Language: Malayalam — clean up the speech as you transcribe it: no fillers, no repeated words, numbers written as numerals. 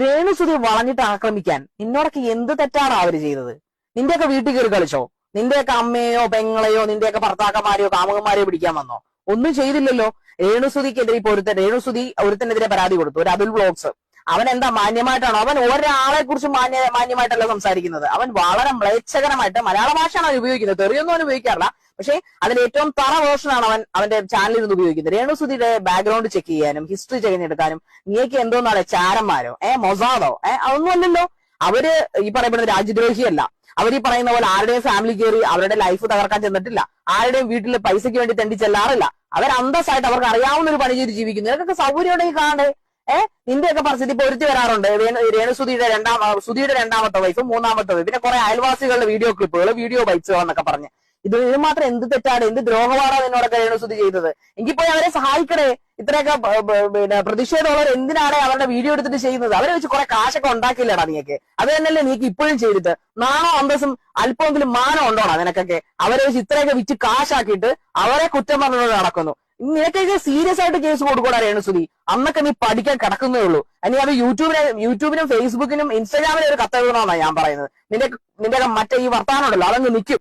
രേണുസുതി വളഞ്ഞിട്ട് ആക്രമിക്കാൻ നിന്നോടൊക്കെ എന്ത് തെറ്റാണ് അവര് ചെയ്തത്? നിന്റെയൊക്കെ വീട്ടിൽ കയറി കളിച്ചോ? നിന്റെയൊക്കെ അമ്മയോ പെങ്ങളെയോ നിന്റെയൊക്കെ ഭർത്താക്കന്മാരെയോ കാമുകന്മാരെയോ പിടിക്കാൻ വന്നോ? ഒന്നും ചെയ്തില്ലല്ലോ. രേണുസുതിക്കെതിരെ ഇപ്പൊ രേണുസുതി ഒരുത്തനെതിരെ പരാതി കൊടുത്തു, ഒരു അതുൽ വ്ലോഗ്സ്. അവൻ എന്താ മാന്യമായിട്ടാണോ? അവൻ ഒരാളെ കുറിച്ച് മാന്യമായിട്ടല്ല സംസാരിക്കുന്നത്. അവൻ വളരെ മ്ലേച്ഛകരമായിട്ട് മലയാള ഭാഷയാണ് അവൻ ഉപയോഗിക്കുന്നത്. തെറിയൊന്നും അവൻ ഉപയോഗിക്കാറില്ല. പക്ഷെ അതിൽ ഏറ്റവും തറ വേർഷനാണ് അവന്റെ ചാനലിൽ നിന്ന് ഉപയോഗിക്കുന്നത്. രേണുസുതിയുടെ ബാക്ക്ഗ്രൗണ്ട് ചെക്ക് ചെയ്യാനും ഹിസ്റ്ററി ചെയ്യുന്നെടുക്കാനും നീയൊക്കെ എന്തോന്നാണ് ചാരന്മാരോ മൊസാദോ അതൊന്നുമല്ലല്ലോ. അവര് ഈ പറയപ്പെടുന്ന രാജ്യദ്രോഹിയല്ല. അവർ ഈ പറയുന്ന പോലെ ആരുടെയും ഫാമിലി കയറി അവരുടെ ലൈഫ് തകർക്കാൻ ചെന്നിട്ടില്ല. ആരുടെയും വീട്ടിൽ പൈസയ്ക്ക് വേണ്ടി തെണ്ടി ചെല്ലാറില്ല. അവർ അന്തസ്സായിട്ട് അവർക്ക് അറിയാവുന്ന ഒരു പണി ചെയ്ത് ജീവിക്കുന്നു. ഇതൊക്കെ സൗകര്യം ഉണ്ടെങ്കിൽ കാണണ്ടേ? നിന്റെയൊക്കെ പരിസ്ഥിതി ഇപ്പൊ ഒരുത്തി വരാറുണ്ട്. രേണുസുതിയുടെ രണ്ടാമത്തെ വൈഫ്, മൂന്നാമത്തെ വൈഫ്, പിന്നെ കുറെ അയൽവാസികളുടെ വീഡിയോ ക്ലിപ്പുകൾ, വീഡിയോ ബൈറ്റ്സുകൾ എന്നൊക്കെ പറഞ്ഞ് ഇത് മാത്രം എന്ത് തെറ്റാണ്, എന്ത് ദ്രോഹമാണ് നിന്നോടൊക്കെ രേണുസുതി ചെയ്തത്? എങ്കിൽ പോയി അവരെ സഹായിക്കണേ. ഇത്രയൊക്കെ പിന്നെ പ്രതിഷേധമുള്ളവർ എന്തിനാണ് അവരുടെ വീഡിയോ എടുത്തിട്ട് ചെയ്യുന്നത്? അവരെ വെച്ച് കുറെ കാശൊക്കെ ഉണ്ടാക്കില്ലടാ നീയൊക്കെ. അത് തന്നെയല്ലേ നീക്ക് ഇപ്പോഴും ചെയ്തിട്ട്? നാണോ അന്തസ്സും അല്പമെങ്കിലും മാനം ഉണ്ടോടാ നിനക്കൊക്കെ? അവരെ വെച്ച് ഇത്രയൊക്കെ വിറ്റ് കാശാക്കിയിട്ട് അവരെ കുറ്റം പറഞ്ഞുകൊണ്ട് നടക്കുന്നു. നിനക്കൊക്കെ സീരിയസ് ആയിട്ട് കേസ് കൊടുക്കൂടാ രേണുസുതി. അന്നൊക്കെ നീ പഠിക്കാൻ കിടക്കുന്നേ ഉള്ളൂ. ഇനി അത് യൂട്യൂബിനും ഫേസ്ബുക്കിനും ഇൻസ്റ്റാഗ്രാമിനും ഒരു കത്തെഴുതണമെന്നാണ് ഞാൻ പറയുന്നത്. നിന്റെയൊക്കെ മറ്റേ ഈ വർത്താനം ഉണ്ടല്ലോ അതങ്ങ് നിൽക്കും.